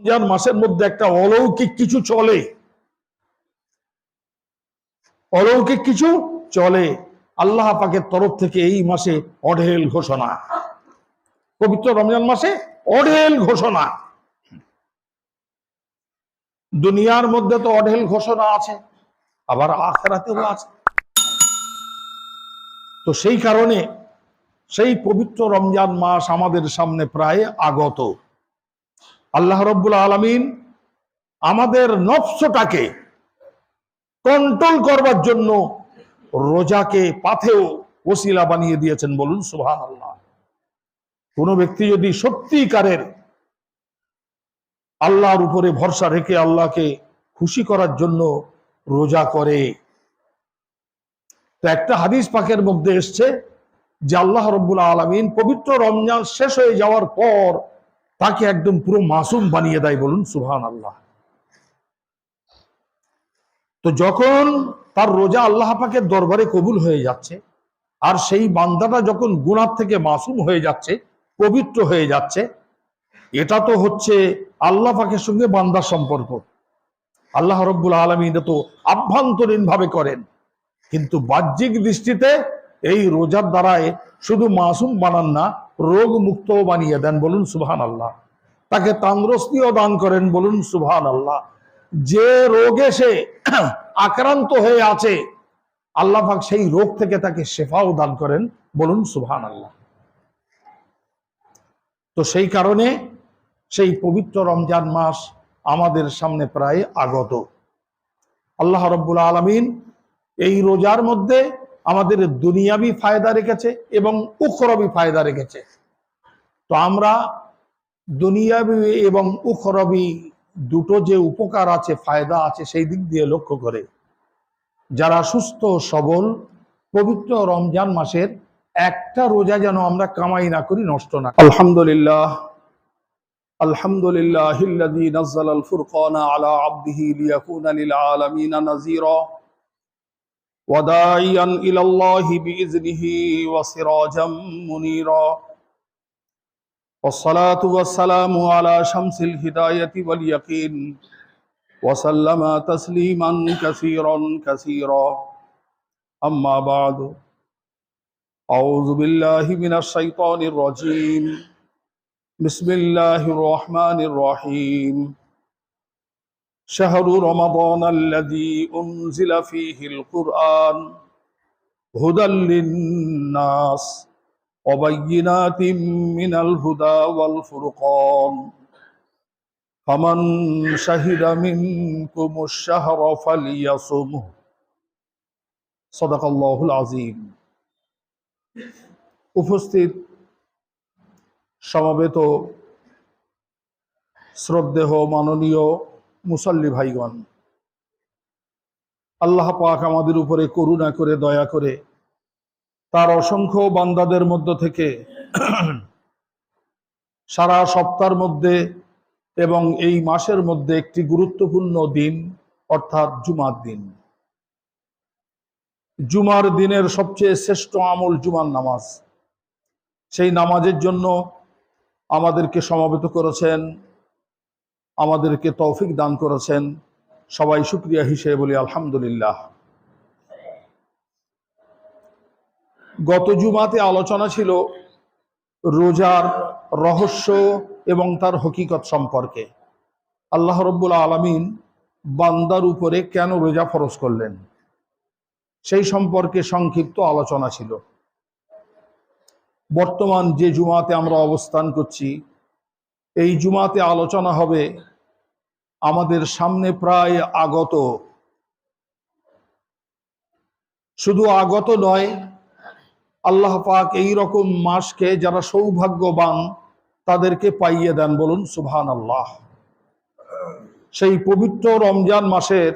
রমজান মাসের মধ্যে একটা অলৌকিক কিছু চলে, অলৌকিক কিছু চলে। আল্লাহ পাকের তরফ থেকে এই মাসে অঢেল ঘোষণা, পবিত্র রমজান মাসে অঢেল ঘোষণা। দুনিয়ার মধ্যে তো অঢেল ঘোষণা আছে, আবার আখিরাতেও আছে। তো সেই কারণে সেই পবিত্র রমজান মাস আমাদের সামনে প্রায় আগত। আল্লাহ রাব্বুল আলামিন আমাদের নফসটাকে কন্ট্রোল করবার জন্য রোজাকে পাথেও ওসিলা বানিয়ে দিয়েছেন, বলুন সুবহানাল্লাহ। কোন ব্যক্তি যদি সত্যিকারের আল্লাহর উপরে ভরসা রেখে আল্লাহকে খুশি করার জন্য রোজা করে, তো একটা হাদিস পাকের মধ্যে এসছে যে আল্লাহ রাব্বুল আলামিন পবিত্র রমজান শেষ হয়ে যাওয়ার পর তাকে একদম পুরো মাসুম বানিয়ে দেয়, বলুন সুবহানাল্লাহ। তো যখন তার রোজা আল্লাহ পাকের দরবারে কবুল হয়ে যাচ্ছে, আর সেই বান্দাটা যখন গুনাহ থেকে মাসুম হয়ে যাচ্ছে, পবিত্র হয়ে যাচ্ছে, এটা তো হচ্ছে আল্লাহ পাকের সঙ্গে বান্দার সম্পর্ক। আল্লাহ রাব্বুল আলামিন তো আভ্যন্তরীণ ভাবে করেন, কিন্তু বাহ্যিক দৃষ্টিতে এই রোজার দ্বারায় শুধু মাসুম বানান না, রোগ মুক্ত বানিয়ে দেন, বলুন সুবহানাল্লাহ। তাকে তন্দ্রুস্তিও দান করেন, বলুন সুবহানাল্লাহ। যে রোগে সে আক্রান্ত হয়ে আছে, আল্লাহ পাক সেই রোগ থেকে তাকে শেফাও দান করেন, বলুন সুবহানাল্লাহ। তো সেই কারণে সেই পবিত্র রমজান মাস আমাদের সামনে প্রায় আগত। আল্লাহ রাব্বুল আলামিন এই রোজার মধ্যে আমাদের দুনিয়াবি ফায়দা রেখেছে এবং উখরাবি ফায়দা রেখেছে। তো আমরা দুনিয়াবি এবং উখরাবি দুটো যে উপকার আছে, ফায়দা আছে, সেই দিক দিয়ে লক্ষ্য করে যারা সুস্থ সবল, পবিত্র রমজান মাসের একটা রোজা যেন আমরা কামাই না করি, নষ্ট না। আলহামদুলিল্লাহ, আলহামদুলিল্লাহিল্লাযী নাযালাল ফুরকানা আলা আবদিহি লিয়াকুনা লিল আলামিনা নাযীরা ওয়া দাঈয়ান ইলাল্লাহি বিইযনিহি ওয়া সিরাজাম মুনীরা। والصلاة والسلام على شمس الهداية واليقين وسلم تسليما كثيرا كثيرا. أما بعد، أعوذ بالله من الشيطان الرجيم. بسم الله الرحمن الرحيم. شهر رمضان الذي أنزل فيه القرآن هدى للناس وبينات من الهدى والفرقان فمن شهد منكم الشهر فليصمه صدق الله العظيم. উপস্থিত সমবেত শ্রদ্ধেয় মাননীয় মুসল্লি ভাইগণ, আল্লাহ পাক আমাদের উপরে করুণা করে, দয়া করে তার অসংখ্য বান্দাদের মধ্য থেকে সারা সপ্তাহের মধ্যে এবং এই মাসের মধ্যে একটি গুরুত্বপূর্ণ দিন, অর্থাৎ জুমার দিন। জুমার দিনের সবচেয়ে শ্রেষ্ঠ আমল জুমার নামাজ। সেই নামাজের জন্য আমাদেরকে সমবেত করেছেন, আমাদেরকে তৌফিক দান করেছেন। সবাই শুকরিয়া হিসেবে বলি আলহামদুলিল্লাহ। গত জুমাতে আলোচনা ছিল রোজার রহস্য এবং তার হকিকত সম্পর্কে। আল্লাহ রাব্বুল আলামিন বান্দার উপরে কেন রোজা ফরজ করলেন, সেই সম্পর্কে সংক্ষিপ্ত আলোচনা ছিল। বর্তমান যে জুমাতে আমরা অবস্থান করছি, এই জুমাতে আলোচনা হবে আমাদের সামনে প্রায় আগত, শুধু আগত নয়, আল্লাহ পাক এই রকম মাসকে যারা সৌভাগ্যবান তাদেরকে পাইয়ে দেন, বলুন সুবহানাল্লাহ। সেই পবিত্র রমজান মাসের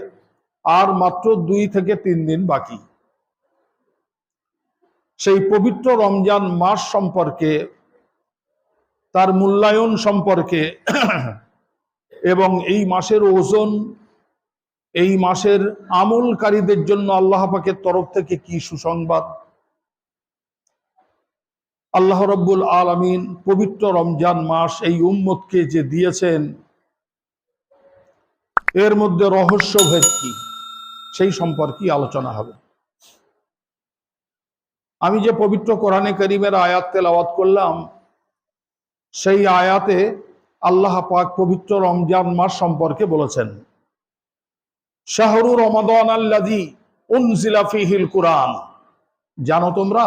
আর মাত্র 2 থেকে 3 দিন বাকি। সেই পবিত্র রমজান মাস সম্পর্কে, তার মূল্যায়ন সম্পর্কে এবং এই মাসের ওজন, এই মাসের আমলকারীদের জন্য আল্লাহ পাকের তরফ থেকে কি সুসংবাদ, আল্লাহ রাব্বুল আলামিন পবিত্র রমজান মাস এই উম্মতকে যে দিয়েছেন, এর মধ্যে রহস্যভেদ কি সেই সম্পর্কে আলোচনা হবে। আমি যে পবিত্র কোরআনে কারীমের আয়াত তেলাওয়াত করলাম, সেই আয়াতে আল্লাহ পাক পবিত্র রমজান মাস সম্পর্কে বলেছেন, শাহরু রমাদান আল্লাযী উনজিলা ফীহিল কুরআন। জানো তোমরা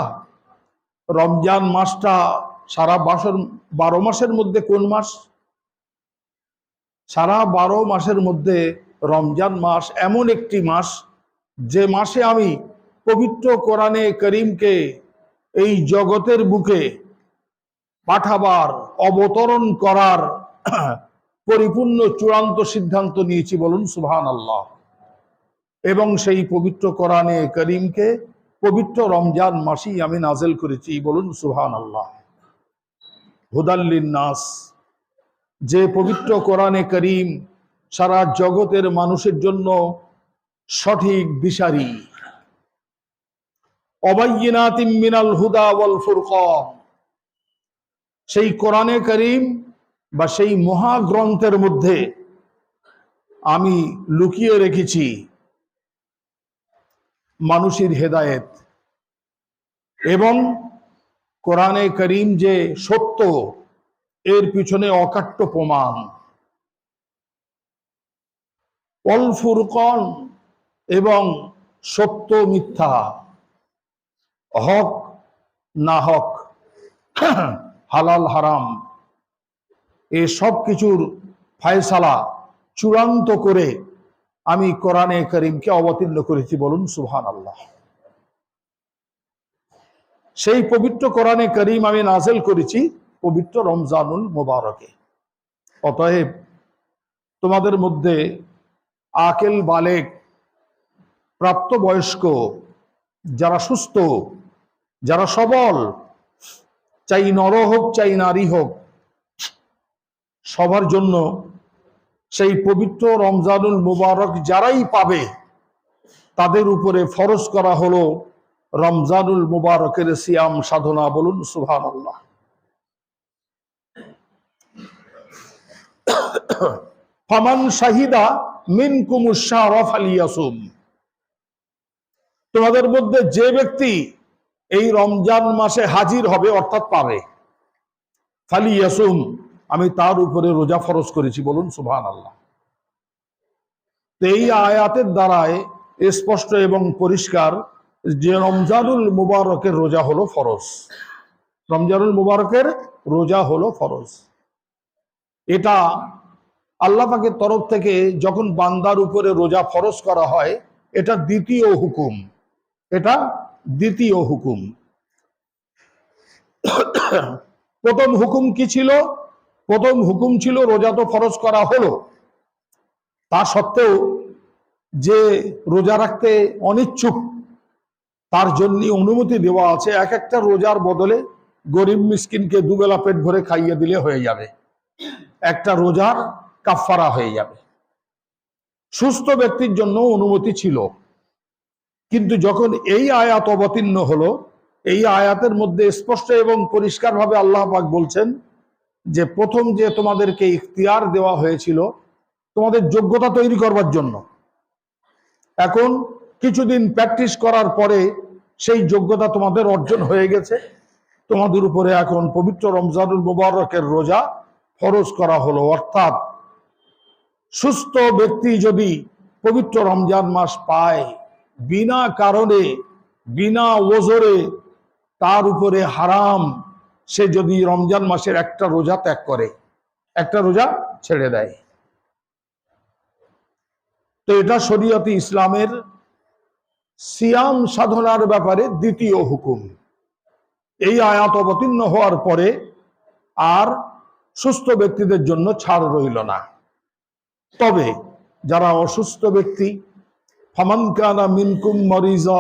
রমজান মাসটা সারা 12 মাসের মধ্যে কোন মাস? সারা 12 মাসের মধ্যে রমজান মাস এমন একটি মাস যে মাসে আমি পবিত্র কোরআনে কারীমকে এই জগতের বুকে পাঠাবার, অবতরণ করার পরিপূর্ণ চূড়ান্ত সিদ্ধান্ত নিয়েছি, বলুন সুবহানাল্লাহ। এবং সেই পবিত্র কোরআনে কারীমকে পবিত্র রমজান মাসেই আমি নাযিল করেছি, বলুন সুবহানাল্লাহ। হুদাল লিন্নাস, যে পবিত্র কোরআনে কারীম সারা জগতের মানুষের জন্য সঠিক দিশারি। অবায়্যিনাতিম মিনাল হুদা ওয়াল ফুরকান, সেই কোরআনে কারীম বা সেই মহাগ্রন্থের মধ্যে আমি লুকিয়ে রেখেছি মানুষের হেদায়েত। এবং কোরআনে কারীম যে সত্য, এর পিছনে অকাট্য প্রমাণ। অল ফুরকান, এবং সত্য মিথ্যা, হক না হক, হালাল হারাম, এ সব কিছুর ফায়সালা চূড়ান্ত করে আমি কোরআনে কারীমকে অবতীর্ণ করেছি, বলুন সুবহানাল্লাহ। সেই পবিত্র কোরআনে কারীম আমি নাযিল করেছি পবিত্র রমজানুল মুবারকে। অতএব তোমাদের মধ্যে আকেল বালেগ, প্রাপ্তবয়স্ক, যারা সুস্থ, যারা সবল, চাই নর হোক চাই নারী হোক, সবার জন্য সেই পবিত্র রমজানুল মুবারক যারাই পাবে তাদের উপরে ফরজ করা হলো রমজানুল মুবারকের সিয়াম সাধনা, বলুন সুবহানাল্লাহ। ফামান শাহিদা মিনকুমুশ শাহরা ফালিয়াসুম, তোমাদের মধ্যে যে ব্যক্তি এই রমজান মাসে হাজির হবে অর্থাৎ পাবে, ফালিয়াসুম, আমি তার উপরে রোজা ফরজ করেছি, বলুন সুবহানাল্লাহ। এই আয়াতের দ্বারায় স্পষ্ট এবং পরিষ্কার যে রমজানুল মুবারকের রোজা হলো ফরজ। রমজানুল মুবারকের রোজা হলো ফরজ। এটা আল্লাহ পাকের তরফ থেকে যখন বান্দার উপরে রোজা ফরজ করা হয়, এটা দ্বিতীয় হুকুম। এটা দ্বিতীয় হুকুম। প্রথম হুকুম কি ছিল? প্রথম হুকুম ছিল রোজা তো ফরজ করা হলো, তা সত্ত্বেও যে রোজা রাখতে অনিচ্ছুক তার জন্য অনুমতি দেওয়া আছে, এক একটা রোজার বদলে গরিব মিসকিনকে দুবেলা পেট ভরে খাইয়ে দিলে হয়ে যাবে, একটা রোজার কাফারা হয়ে যাবে। সুস্থ ব্যক্তির জন্য অনুমতি ছিল। কিন্তু যখন এই আয়াত অবতীর্ণ হলো, এই আয়াতের মধ্যে স্পষ্ট এবং পরিষ্কারভাবে আল্লাহ পাক বলছেন যে প্রথম যে তোমাদেরকে ইখতিয়ার দেওয়া হয়েছিল তোমাদের যোগ্যতা তৈরি করবার জন্য, এখন কিছুদিন প্র্যাকটিস করার পরে সেই যোগ্যতা তোমাদের অর্জন হয়ে গেছে, তোমাদের উপরে এখন পবিত্র রমজানুল মুবারকের রোজা ফরজ করা হলো। অর্থাৎ সুস্থ ব্যক্তি যদি পবিত্র রমজান মাস পায়, বিনা কারণে বিনা ওজরে তার উপরে হারাম, সে যদি রমজান মাসের একটা রোজা ত্যাগ করে, একটা রোজা ছেড়ে দেয়। তো এটা শরীয়তে ইসলামের সিয়াম সাধনার ব্যাপারে দ্বিতীয় হুকুম। এই আয়াত অবতীর্ণ হওয়ার পরে আর সুস্থ ব্যক্তিদের জন্য ছাড় রইল না। তবে যারা অসুস্থ ব্যক্তি, ফামান কানা মিনকুম মারিজা,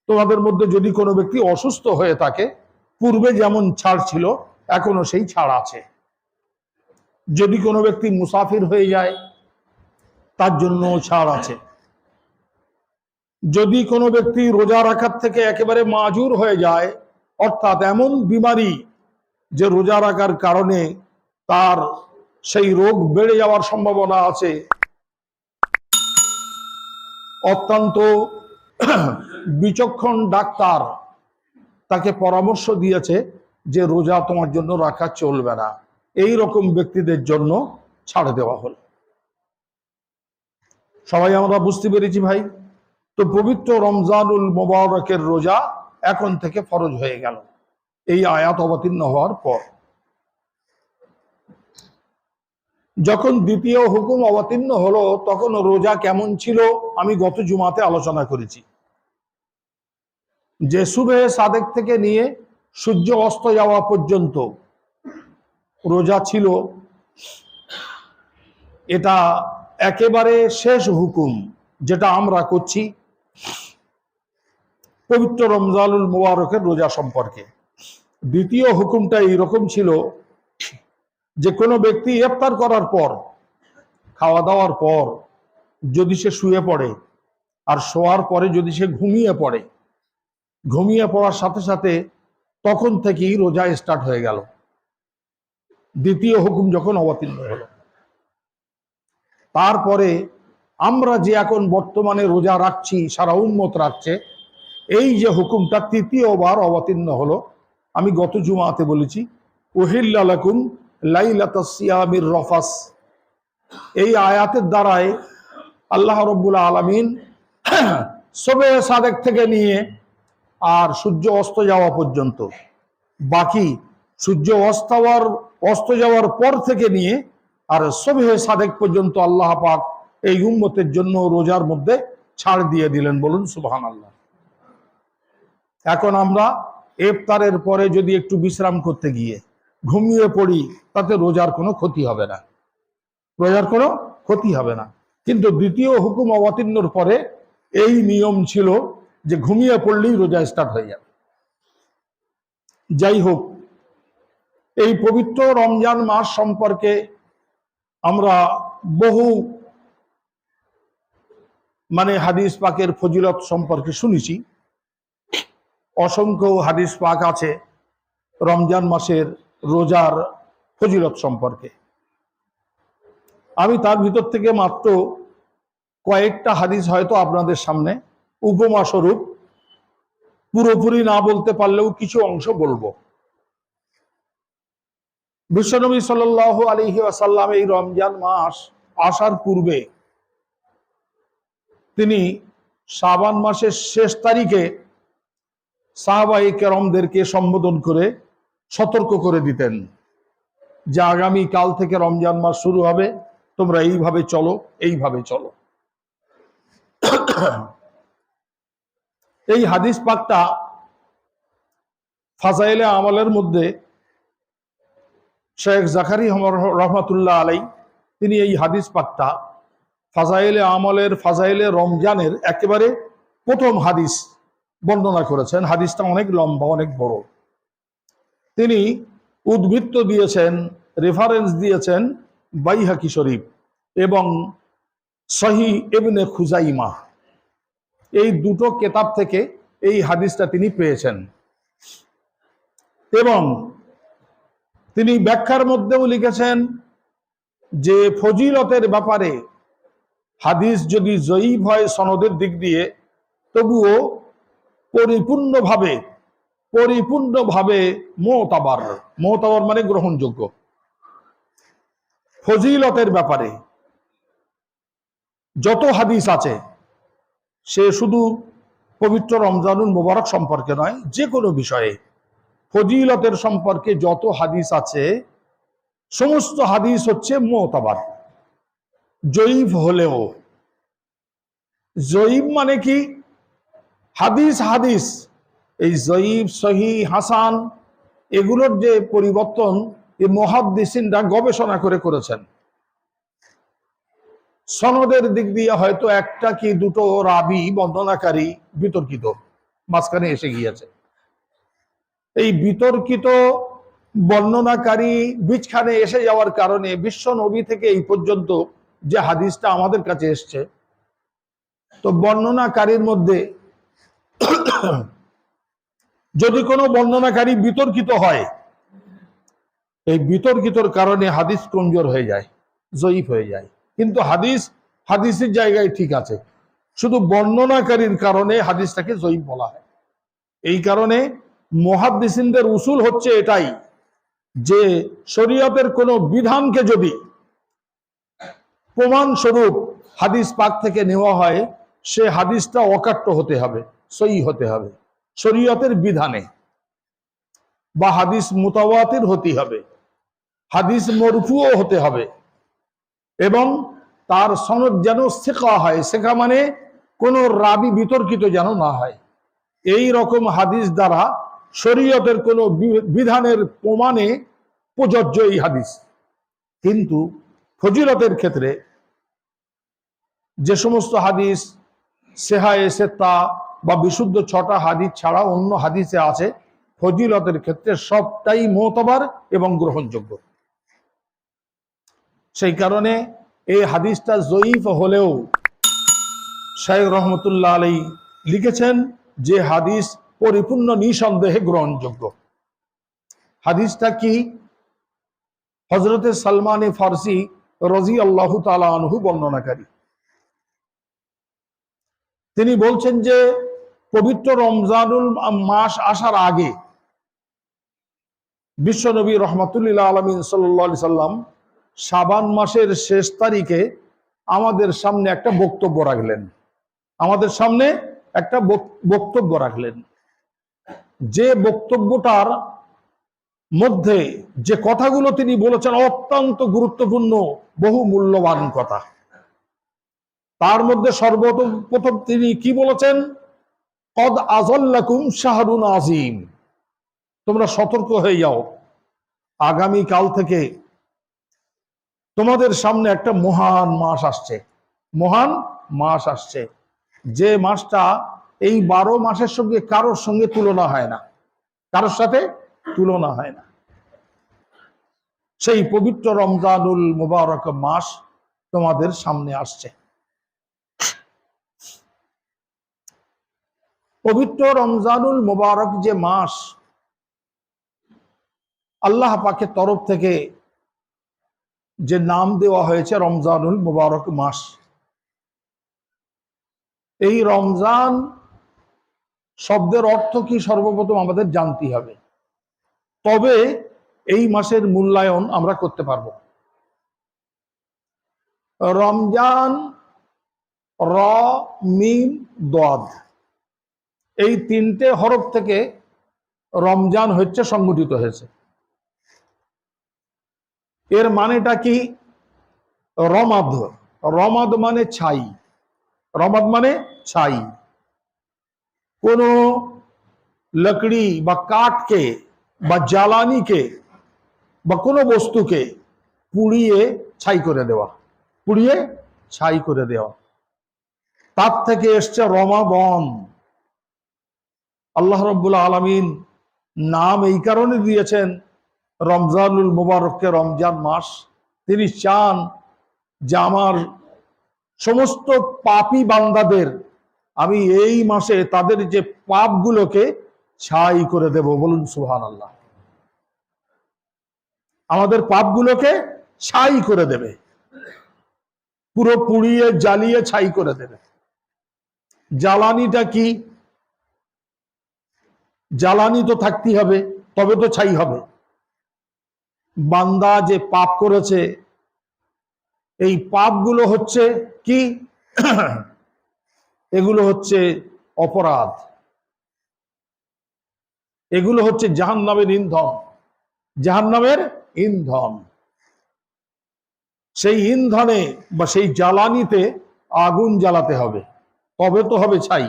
তোমাদের মধ্যে যদি কোনো ব্যক্তি অসুস্থ হয়ে থাকে, পূর্বে যেমন ছাড় ছিল এখনো সেই ছাড় আছে। যদি কোনো ব্যক্তি মুসাফির হয়ে যায় তার জন্য ছাড় আছে। যদি কোনো ব্যক্তি রোজা রাখার থেকে একেবারে মাজুর হয়ে যায়, অর্থাৎ এমন বিমারি যে রোজা রাখার কারণে তার সেই রোগ বেড়ে যাওয়ার সম্ভাবনা আছে, অত্যন্ত বিচক্ষণ ডাক্তার তাকে পরামর্শ দিয়েছে যে রোজা তোমার জন্য রাখা চলবে না, এই রকম ব্যক্তিদের জন্য ছাড় দেওয়া হলো। সবাই আমরা বুঝতে পেরেছি ভাই? তো পবিত্র রমজানুল মোবারকের রোজা এখন থেকে ফরজ হয়ে গেল এই আয়াত অবতীর্ণ হওয়ার পর। যখন দ্বিতীয় হুকুম অবতীর্ণ হলো তখন রোজা কেমন ছিল আমি গত জুমাতে আলোচনা করেছি, যে সুবহে সাদেক থেকে নিয়ে সূর্য অস্ত যাওয়া পর্যন্ত রোজা ছিল। এটা একেবারে শেষ হুকুম যেটা আমরা করছি পবিত্র রমজানুল মুবারকের রোজা সম্পর্কে। দ্বিতীয় হুকুমটা এইরকম ছিল যে কোনো ব্যক্তি ইফতার করার পর, খাওয়া দাওয়ার পর যদি সে শুয়ে পড়ে আর শোয়ার পরে যদি সে ঘুমিয়ে পড়ে, ঘুমিয়ে পড়ার সাথে সাথে তখন থেকেই রোজা স্টার্ট হয়ে গেল। দ্বিতীয় হুকুম যখন অবতীর্ণ হলো, তারপরে আমরা যে এখন বর্তমানে রোজা রাখছি, সারা উম্মত রাখছে, এই যে হুকুমটা তৃতীয়বার অবতীর্ণ হলো, আমি গত জুমাতে বলেছি উহিল্লা লাকুম লাইলাতাস সিয়ামির রফাস। এই আয়াতের দ্বারাই আল্লাহ রাব্বুল আলামিন সুবহে সাদেক থেকে নিয়ে আর সূর্য অস্ত যাওয়া পর্যন্ত, বাকি সূর্য অস্ত যাওয়ার পর থেকে নিয়ে আর সুবহে সাদেক পর্যন্ত আল্লাহ পাক এই উম্মতের জন্য রোজার মধ্যে ছাড় দিয়ে দিলেন। বলুন সুবহানাল্লাহ। এখন আমরা ইফতারের পরে যদি একটু বিশ্রাম করতে গিয়ে ঘুমিয়ে পড়ি তাতে রোজার কোনো ক্ষতি হবে না, রোজার কোনো ক্ষতি হবে না। কিন্তু দ্বিতীয় হুকুম অবতীর্ণর পরে এই নিয়ম ছিল যে ঘুমিয়ে পড়লেই রোজা স্টার্ট হয়ে যাবে। যাই হোক, এই পবিত্র রমজান মাস সম্পর্কে আমরা বহু হাদিস পাকের ফজিলত সম্পর্কে শুনেছি। অসংখ্য হাদিস পাক আছে রমজান মাসের রোজার ফজিলত সম্পর্কে। আমি তার ভিতর থেকে মাত্র কয়েকটা হাদিস হয়তো আপনাদের সামনে উপমা স্বরূপ, পুরোপুরি না বলতে পারলেও কিছু অংশ বলবো। বিশ্বনবী সাল্লাল্লাহু আলাইহি ওয়াসাল্লাম এই রমজান মাস আসার পূর্বে তিনি শাবান মাসের শেষ তারিখে সাহাবায়ে কেরামদেরকে সম্বোধন করে সতর্ক করে দিতেন যে আগামী কাল থেকে রমজান মাস শুরু হবে, তোমরা এইভাবে চলো, এইভাবে চলো। এই হাদিস পাকটা ফাজাইলে আমলের মধ্যে শেখ জাকারিয়া রহমাতুল্লাহ আলাই তিনি এই হাদিস পাকটা ফাজাইলে আমলের, ফাজাইলে রমজানের একেবারে প্রথম হাদিস বর্ণনা করেছেন। হাদিসটা অনেক লম্বা, অনেক বড়। তিনি উদ্ধৃত দিয়েছেন, রেফারেন্স দিয়েছেন বাইহাকি শরীফ এবং সহিহ ইবনে খুজাইমা, এই দুটো কিতাব থেকে এই হাদিসটা তিনি পেয়েছেন। এবং তিনি ব্যাখ্যার মধ্যেও লিখেছেন যে ফজিলতের ব্যাপারে হাদিস যদি জয়ীফ হয় সনদের দিক দিয়ে, তবুও পরিপূর্ণভাবে মুতাবার মানে গ্রহণযোগ্য। ফজিলতের ব্যাপারে যত হাদিস আছে, সে শুধু পবিত্র রমজানুল মুবারক সম্পর্কে নয়, যে কোনো বিষয়ে ফজিলতের সম্পর্কে যত হাদিস আছে সমস্ত হাদিস হচ্ছে মুতাবার। জয়ীফ হলেও, জয়ীফ মানে কি? হাদিস এই জয়ীফ, সহিহ, হাসান এগুলোর যে পরিবর্তন এই মুহাদ্দিসিনরা গবেষণা করেছেন। সনদের দিক দিয়ে হয়তো একটা কি দুটো রাবি বর্ণনাকারী বিতর্কিত মাঝখানে এসে গিয়েছে। এই বিতর্কিত বর্ণনাকারী বীজখানে এসে যাওয়ার কারণে বিশ্ব নবী থেকে এই পর্যন্ত যে হাদিসটা আমাদের কাছে এসছে, তো বর্ণনাকারীর মধ্যে যদি কোনো বর্ণনাকারী বিতর্কিত হয়, এই বিতর্কিতর কারণে হাদিস কমজোর হয়ে যায়, জয়ীফ হয়ে যায়। কিন্তু হাদিসের জায়গায় ঠিক আছে, শুধু বর্ণনাকারীর কারণে হাদিসটাকে জয়ীফ বলা হয়। এই কারণে মুহাদ্দিসিনদের উসুল হচ্ছে এটাই, যে শরীয়তের কোনো বিধানকে যদি প্রমাণ স্বরূপ হাদিস পাক থেকে নেওয়া হয়, সে হাদিসটা অকাট্য হতে হবে, সহি হতে হবে শরীয়তের বিধানে, বা হাদিস মুতাওয়াতির হতে হবে, হাদিস মরফুও হতে হবে, এবং তার সনদ যেন সিকা হয়। সিকা মানে কোনো রাবি বিতর্কিত যেন না হয়। এই রকম হাদিস দ্বারা শরীয়তের কোনো বিধানের প্রমাণে প্রযোজ্য এই হাদিস। কিন্তু ফজিলতের ক্ষেত্রে যে সমস্ত হাদিস সেহায়ে সেত্তা বা বিশুদ্ধ 6টা হাদিস ছাড়া অন্য হাদিসে আছে, ফজিলতের ক্ষেত্রে সবটাই মুতাবার এবং গ্রহণযোগ্য। সেই কারণে এই হাদিসটা জয়ীফ হলেও শাইখ রহমতুল্লাহ আলাইহি লিখেছেন যে হাদিস পরিপূর্ণ নিঃসন্দেহে গ্রহণযোগ্য। হাদিসটা কি? হযরতে সালমান ফারসি রাদিয়াল্লাহু তাআলা আনহু বর্ণনাকারী। তিনি বলছেন যে পবিত্র রমজানুল মাস আসার আগে বিশ্বনবী রহমাতুল্লিল আলামিন সাল্লাল্লাহু আলাইহি সাল্লাম শাবান মাসের শেষ তারিখে আমাদের সামনে একটা বক্তব্য রাখলেন। আমাদের সামনে একটা বক্তব্য রাখলেন, যে বক্তব্যটার মধ্যে যে কথাগুলো তিনি বলেছেন অত্যন্ত গুরুত্বপূর্ণ, বহু মূল্যবান কথা। তার মধ্যে সর্বপ্রথম তিনি কি বলেছেন? কদ আযাল্লাকুম শাহরুন আযীম, তোমরা সতর্ক হয়ে যাও, আগামী কাল থেকে তোমাদের সামনে একটা মহান মাস আসছে। মহান মাস আসছে, যে মাসটা এই 12 মাসের সঙ্গে কারোর সঙ্গে তুলনা হয় না, কারোর সাথে তুলনা হয় না। সেই পবিত্র রমজানুল মুবারক মাস তোমাদের সামনে আসছে। পবিত্র রমজানুল মুবারক যে মাস, আল্লাহ পাকের তরফ থেকে যে নাম দেওয়া হয়েছে রমজানুল মুবারক মাস, এই রমজান শব্দের অর্থ কি সর্বপ্রথম আমাদের জানতে হবে, তবে এই মাসের মূল্যায়ন আমরা করতে পারবো। রমজান, র মিম দাদ, এই 3টে হরফ থেকে রমজান হচ্ছে সংগঠিত হয়েছে। এর মানেটা কি? রমাদ, রমাদ মানে ছাই, রমাদ মানে ছাই। কোন লকড়ি বা কাঠকে বা জ্বালানিকে বা কোনো বস্তুকে পুড়িয়ে ছাই করে দেওয়া, পুড়িয়ে ছাই করে দেওয়া, তার থেকে এসছে রমাদান। আল্লাহ রাব্বুল আলামিন নাম এই কারণে দিয়েছেন রমজানুল মুবারককে, রমজান মাস। তিনি চান যে আমার সমস্ত পাপী বান্দাদের আমি এই মাসে তাদের যে পাপগুলোকে ছাই করে দেব। বলুন সুবহানাল্লাহ। আমাদের পাপগুলোকে ছাই করে দেবে, পুরো পুড়িয়ে জ্বালিয়ে ছাই করে দেবে। জ্বালানিটা কি? জ্বালানি তো থাকতেই হবে, তবে তো ছাই হবে। বান্দা যে পাপ করেছে, এই পাপগুলো হচ্ছে কি? এগুলো হচ্ছে অপরাধ, এগুলো হচ্ছে জাহান্নামের ইন্ধন, জাহান্নামের ইন্ধন। সেই ইন্ধনে বা সেই জ্বালানিতে আগুন জ্বালাতে হবে, তবে তো হবে ছাই,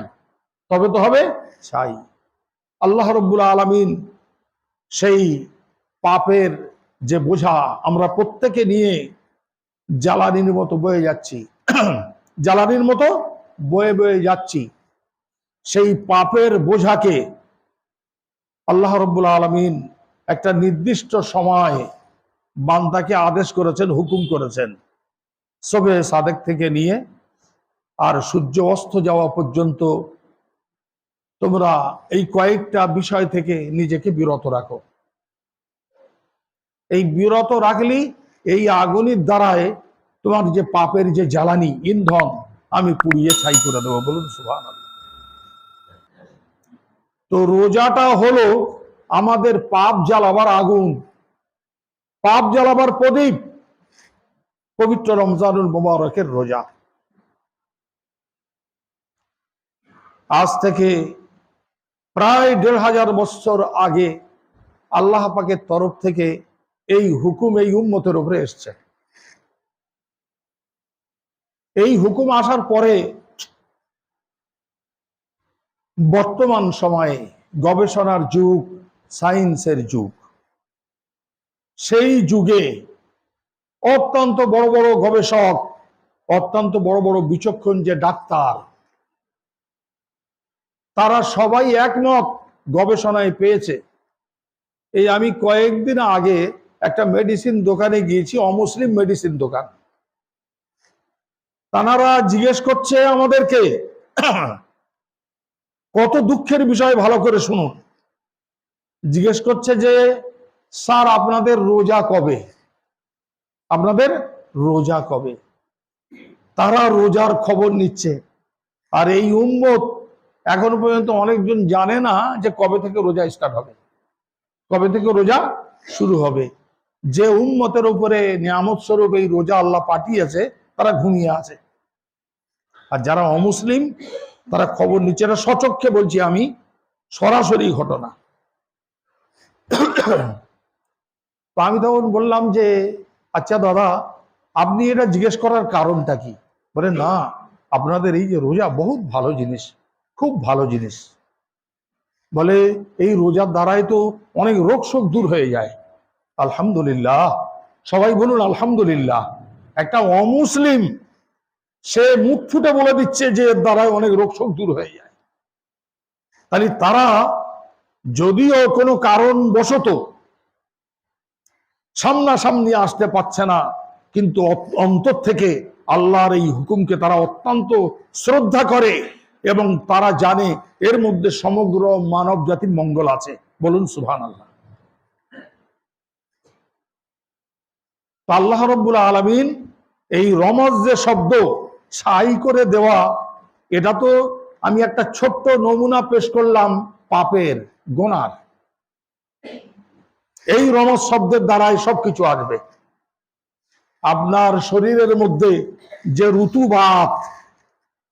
তবে তো হবে ছাই। আল্লাহ রাব্বুল আলামিন সেই পাপের যে বোঝা আমরা প্রত্যেকে নিয়ে জ্বালানির মতো বয়ে যাচ্ছি, জ্বালানির মতো বয়ে বয়ে যাচ্ছি, সেই পাপের বোঝাকে আল্লাহ রাব্বুল আলামিন একটা নির্দিষ্ট সময় বান্দাকে আদেশ করেছেন, হুকুম করেছেন, সবে সাদেক থেকে নিয়ে আর সূর্য অস্ত যাওয়া পর্যন্ত তোমরা এই কয়েকটা বিষয় থেকে নিজেকে বিরত রাখো। এই বিরত রাখলি এই আগুনের দ্বারায় তোমার যে পাপের যে জ্বালানি, ইন্ধন, আমি পুড়িয়ে ছাই করে দেবো। বলুন সুবহানাল্লাহ। তো রোজাটা হলো আমাদের পাপ জ্বালাবার আগুন, পাপ জ্বালাবার প্রদীপ, পবিত্র রমজানুল মুবারকের রোজা। আজ থেকে প্রায় ১৫০০ বছর আগে আল্লাহ পাকের তরফ থেকে এই হুকুম এই উম্মতের উপরে এসছে। এই হুকুম আসার পরে বর্তমান সময়ে গবেষণার যুগ, সায়েন্সের যুগ, সেই যুগে অত্যন্ত বড় বড় গবেষক, অত্যন্ত বড় বড় বিচক্ষণ যে ডাক্তার, তারা সবাই একমত গবেষণায় পেয়েছে। এই আমি কয়েকদিন আগে একটা মেডিসিন দোকানে গিয়েছি, অমুসলিম মেডিসিন দোকান। তারা জিজ্ঞেস করছে আমাদেরকে, কত দুঃখের বিষয় ভালো করে শুনুন, জিজ্ঞেস করছে যে স্যার আপনাদের রোজা কবে, আপনাদের রোজা কবে। তারা রোজার খবর নিচ্ছে। আর এই উম্মত এখনো পর্যন্ত অনেকজন জানে না যে কবে থেকে রোজা স্টার্ট হবে, কবে থেকে রোজা শুরু হবে। যে উম্মতের উপরে নিয়ামত স্বরূপ এই রোজা আল্লাহ পাঠিয়েছে তারা ঘুমিয়ে আছে। আর যারা অমুসলিম তারা খবর নিচ্ছে। এটা সচক্ষে বলছি আমি, সরাসরি ঘটনা। তো আমি তখন বললাম যে আচ্ছা দাদা, আপনি এটা জিজ্ঞেস করার কারণটা কি? বলে না, আপনাদের এই যে রোজা বহুত ভালো জিনিস, খুব ভালো জিনিস। বলে এই রোজার দ্বারাই তো অনেক রোগ শোক দূর হয়ে যায়। আলহামদুলিল্লাহ, সবাই বলুন আলহামদুলিল্লাহ। একটা অমুসলিম সে মুখ ফুটে বলে দিচ্ছে যে এর দ্বারাই অনেক রোগ শোক দূর হয়ে যায়। তাহলে তারা যদিও কোনো কারণ বশত সামনাসামনি আসতে পারছে না, কিন্তু অন্তর থেকে আল্লাহর এই হুকুমকে তারা অত্যন্ত শ্রদ্ধা করে এবং তারা জানে এর মধ্যে সমগ্র মানব জাতির মঙ্গল আছে। বলুন সুবহানাল্লাহ। আল্লাহ রাব্বুল আলামিন এই রমজ যে শব্দ ছাই করে দেওয়া, এটা তো আমি একটা ছোট্ট নমুনা পেশ করলাম পাপের, গোনার। এই রমজ শব্দের দ্বারাই সবকিছু আসবে। আপনার শরীরের মধ্যে যে ঋতুবাত,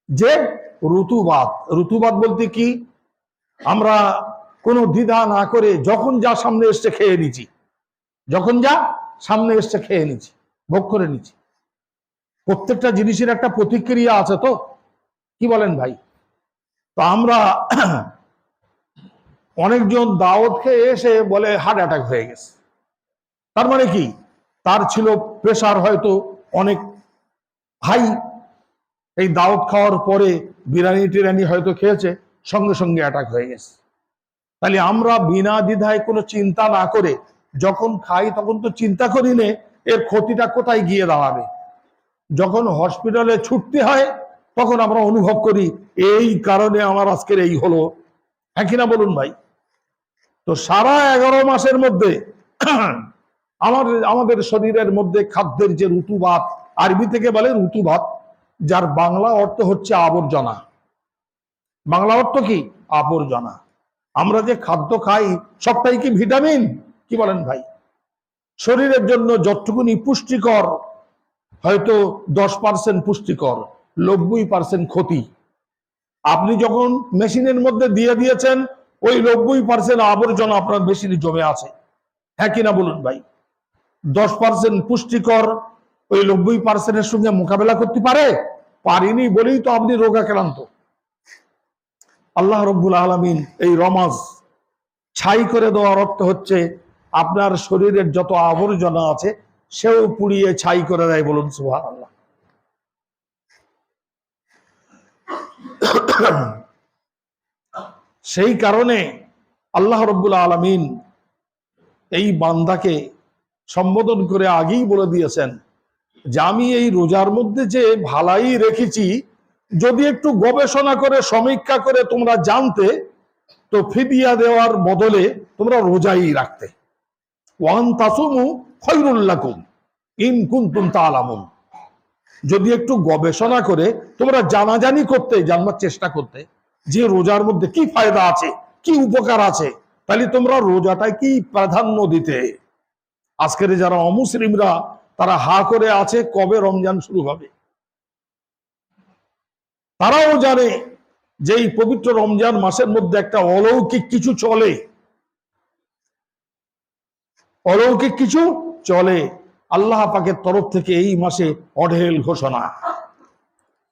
যে ঋতুবাত, ঋতুবাত বলতে কি, আমরা কোনো দ্বিধা না করে যখন যা সামনে এসছে খেয়ে নিচ্ছি, যখন যা সামনে এসছে খেয়ে নিচ্ছি, ভোগ করে নিচ্ছি। প্রত্যেকটা জিনিসের একটা প্রতিক্রিয়া আছে, তো কি বলেন ভাই? তো আমরা অনেকজন দাওয়াত খেয়ে এসে বলে হার্ট অ্যাটাক হয়ে গেছে। তার মানে কি, তার ছিল প্রেশার হয়তো অনেক হাই, এই দাওয়াত খাওয়ার পরে বিরিয়ানি টিরানি হয়তো খেয়েছে, সঙ্গে সঙ্গে অ্যাটাক হয়ে গেছে। তাহলে আমরা বিনা দ্বিধায় কোনো চিন্তা না করে যখন খাই তখন তো চিন্তা করি নে এর ক্ষতিটা কোথায় গিয়ে দাঁড়াবে। যখন হসপিটালে ছুটতে হয় তখন আমরা অনুভব করি এই কারণে আমার আজকের এই হলো। হ্যাঁ কিনা বলুন ভাই? তো সারা 11 মাসের মধ্যে আমাদের শরীরের মধ্যে খাদ্যের যে ঋতুবাত, আরবি থেকে বলে ঋতুবাত, যার বাংলা অর্থ হচ্ছে আবর্জনা। বাংলা অর্থ কি? আবর্জনা। আমরা যে খাদ্য খাই সবটাই কি ভিটামিন? কি বলেন ভাই? শরীরের জন্য যতটুকুনি পুষ্টিকর, হয়তো 10% পুষ্টিকর, 90% ক্ষতি। আপনি যখন মেশিনের মধ্যে দিয়ে দিয়েছেন, ওই 90% আবর্জনা আপনার মেশিনে জমে আছে। হ্যাঁ কিনা বলুন ভাই? 10% পুষ্টিকর ওই 90%-এর সঙ্গে মোকাবেলা করতে পারিনি বলেই তো আপনি রোগাক্রান্ত। আল্লাহ রব্বুল আলামিন এই রমাজ ছাই করে দেওয়ার অর্থ হচ্ছে আপনার শরীরের যত আবর্জনা আছে সেও পুড়িয়ে ছাই করে দেয়। বলুন সুবহানাল্লাহ। সেই কারণে আল্লাহ রব্বুল আলামিন এই বান্দাকে সম্বোধন করে আগেই বলে দিয়েছেন যে আমি এই রোজার মধ্যে যে ভালাই রেখেছি, যদি একটু গবেষণা করে সমীক্ষা করে তোমরা জানতে, তো ফিদিয়া দেওয়ার বদলে তোমরা রোজাই রাখতে। ওয়ান তাসুমু খায়রুল লাকুম ইন কুনতুম তা'লামুন। যদি একটু গবেষণা করে তোমরা জানাজানি করতে, জানবার চেষ্টা করতে যে রোজার মধ্যে কি ফায়দা আছে, কি উপকার আছে, তাহলে তোমরা রোজাটাই কি প্রাধান্য দিতে। আজকের যারা অমুসলিমরা তারা হা করে আছে কবে রমজান শুরু হবে। তারাও জানে যে এই পবিত্র রমজান মাসের মধ্যে একটা অলৌকিক কিছু চলে, অলৌকিক কিছু চলে। আল্লাহ পাকের তরফ থেকে এই মাসে অঢেল ঘোষণা,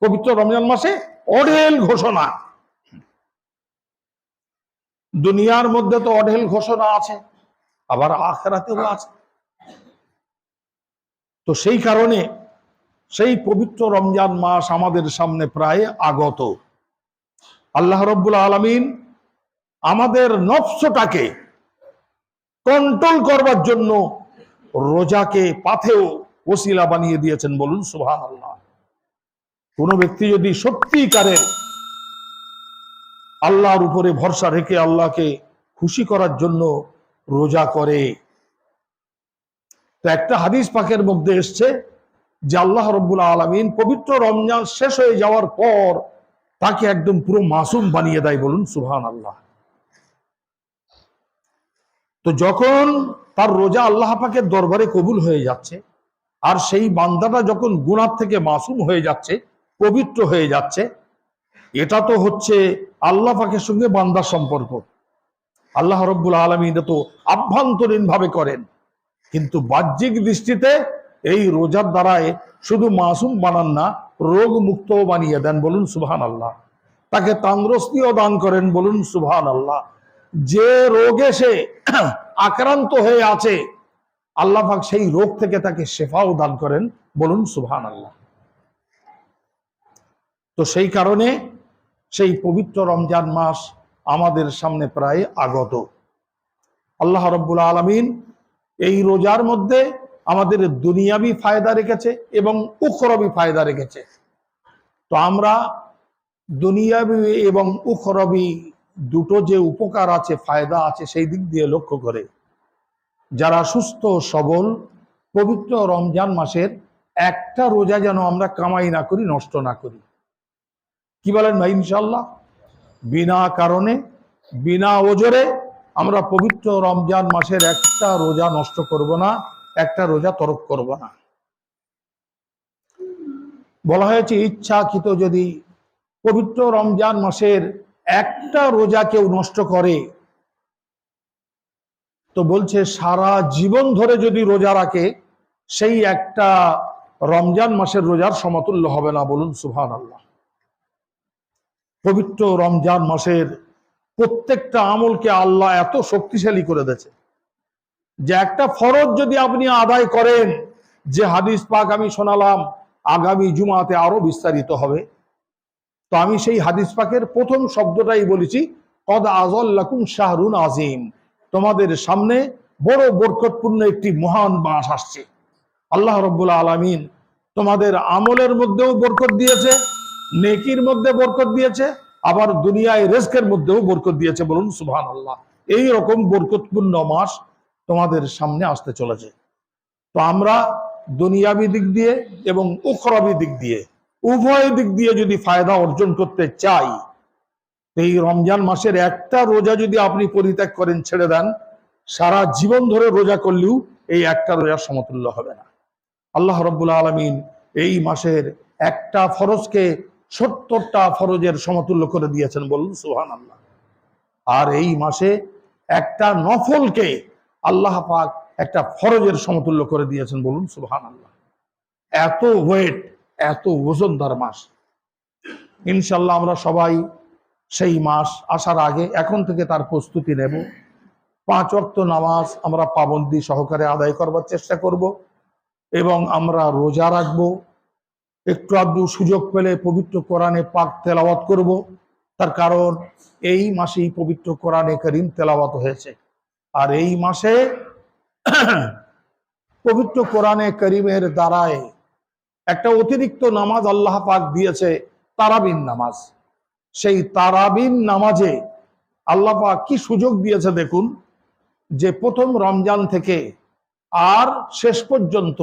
পবিত্র রমজান মাসে অঢেল ঘোষণা। দুনিয়ার মধ্যে তো অঢেল ঘোষণা আছে, আবার আখিরাতেও আছে। তো সেই কারণে সেই পবিত্র রমজান মাস আমাদের সামনে প্রায় আগত। আল্লাহ রাব্বুল আলামিন আমাদের নফসটাকে কন্ট্রোল করবার জন্য রোজাকে পাথেও ওসিলা বানিয়ে দিয়েছেন, বলুন সুবহানাল্লাহ। কোন ব্যক্তি যদি সত্যিকারের আল্লাহর উপরে ভরসা রেখে আল্লাহকে খুশি করার জন্য রোজা করে, তো একটা হাদিস পাকের মধ্যে এসছে যে আল্লাহ রাব্বুল আলামিন পবিত্র রমজান শেষ হয়ে যাওয়ার পর তাকে একদম পুরো মাসুম বানিয়ে দেয়, বলুন সুবহানাল্লাহ। তো যখন তার রোজা আল্লাহ পাকের দরবারে কবুল হয়ে যাচ্ছে, আর সেই বান্দাটা যখন গুনাহ থেকে মাসুম হয়ে যাচ্ছে, পবিত্র হয়ে যাচ্ছে, এটা তো হচ্ছে আল্লাহ পাকের সঙ্গে বান্দার সম্পর্ক। আল্লাহ রাব্বুল আলামিন তো আভ্যন্তরীণ ভাবে করেন, কিন্তু বাহ্যিক দৃষ্টিতে এই রোজার দ্বারায় শুধু মাসুম বানান না, রোগ মুক্ত বানিয়ে দেন, বলুন সুবহানাল্লাহ। তাকে তন্দ্রুস্তিও দান করেন, বলুন সুবহানাল্লাহ। যে রোগে সে আক্রান্ত হয়ে আছে আল্লাহ পাক সেই রোগ থেকে তাকে শেফাও দান করেন, বলুন সুবহানাল্লাহ। তো সেই কারণে সেই পবিত্র রমজান মাস আমাদের সামনে প্রায় আগত। আল্লাহ রাব্বুল আলামিন এই রোজার মধ্যে আমাদের দুনিয়াবি ফায়দা রেখেছে এবং উখরবি ফায়দা রেখেছে। তো আমরা দুনিয়াবি এবং উখরবি দুটো যে উপকার আছে, ফায়দা আছে, সেই দিক দিয়ে লক্ষ্য করে যারা সুস্থ সবল পবিত্র রমজান মাসের একটা রোজা যেন আমরা কামাই না করি, নষ্ট না করি। কি বলেন ভাই? ইনশাআল্লাহ বিনা কারণে বিনা ওজরে আমরা পবিত্র রমজান মাসের একটা রোজা নষ্ট করব না, একটা রোজা তরক করব না। বলা হয়েছে ইচ্ছাকৃত যদি পবিত্র রমজান মাসের একটা রোজা কেউ নষ্ট করে, তো বলছে সারা জীবন ধরে যদি রোজা রাখে সেই একটা রমজান মাসের রোজার সমতুল্য হবে না, বলুন সুবহানাল্লাহ। পবিত্র রমজান মাসের প্রত্যেকটা আমলকে আল্লাহ এত শক্তিশালী করে দিয়েছে যে একটা ফরজ যদি আপনি আদায় করেন, যে হাদিস পাক আমি শোনালাম, আগামী জুমাতে আরো বিস্তারিত হবে। তো আমি সেই হাদিস পাকের প্রথম শব্দটাই বলেছি, কদ আযাল্লাকুম শাহরুন আযীম, তোমাদের সামনে বড় বরকতপূর্ণ একটি মহান মাস আসছে। আল্লাহ রাব্বুল আলামিন তোমাদের আমলের মধ্যেও বরকত দিয়েছে, নেকির মধ্যে বরকত দিয়েছে, আবার দুনিয়ায় রিজকের মধ্যেও বরকত দিয়েছে, বলুন সুবহানাল্লাহ। এই রকম বরকতপূর্ণ মাস তোমাদের সামনে আসতে চলেছে। তো আমরা দুনিয়াবি দিক দিয়ে এবং উখরাবি দিক দিয়ে, উভয় দিক দিয়ে যদি ফায়দা অর্জন করতে চাই, এই রমজান মাসের একটা রোজা যদি আপনি পরিত্যাগ করেন, ছেড়ে দেন, সারা জীবন ধরে রোজা করলেও এই একটা রোজার সমতুল্য হবে না। আল্লাহ রাব্বুল আলামিন এই মাসের একটা ফরজকে 70টা ফরজের সমতুল্য করে দিয়েছেন, বলুন সুবহানাল্লাহ। আর এই মাসে একটা নফলকে আল্লাহ পাক একটা ফরজের সমতুল্য করে দিয়েছেন, বলুন সুবহানাল্লাহ। এত ওয়েট, এত ওজনদার মাস। ইনশাল্লাহ আমরা সবাই সেই মাস আসার আগে এখন থেকে তার প্রস্তুতি নেব। 5 ওয়াক্ত নামাজ আমরা পাবন্দি সহকারে আদায় করবার চেষ্টা করব এবং আমরা রোজা রাখব। একটু আধটু সুযোগ পেলে পবিত্র কোরআনে পাক তেলাওয়াত করব, তার কারণ এই মাসেই পবিত্র কোরআনে কারীম তেলাওয়াত হয়েছে। আর এই মাসে পবিত্র কোরআনে কারীমের দ্বারায় একটা অতিরিক্ত নামাজ আল্লাহ পাক দিয়েছে, তারাবিন নামাজ। সেই তারাবিন নামাজে আল্লাহ পাক কি সুযোগ দিয়েছে দেখুন, যে প্রথম রমজান থেকে আর শেষ পর্যন্ত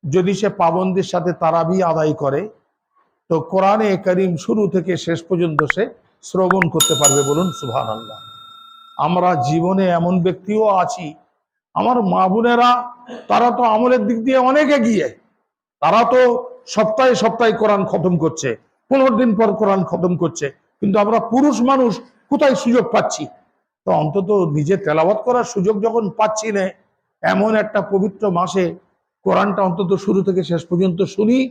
যদি সে পাবন্দির সাথে তারাবি আদায় করে, তো কোরআনে কারীম শুরু থেকে শেষ পর্যন্ত সে শ্রবণ করতে পারবে। বলুন সুবহানাল্লাহ। আমরা জীবনে এমন ব্যক্তিও আছি, আমার মা বোনেরা, তারা তো আমলের দিক দিয়ে অনেক এগিয়ে, তারা তো সপ্তাহে সপ্তাহে কোরআন খতম করছে, 15 দিন পর কোরআন খতম করছে, কিন্তু আমরা পুরুষ মানুষ কোথায় সুযোগ পাচ্ছি? তো অন্তত নিজে তেলাওয়াত করার সুযোগ যখন পাচ্ছি না, এমন একটা পবিত্র মাসে কোরআনটা অন্তত শুরু থেকে শেষ পর্যন্ত শুনি।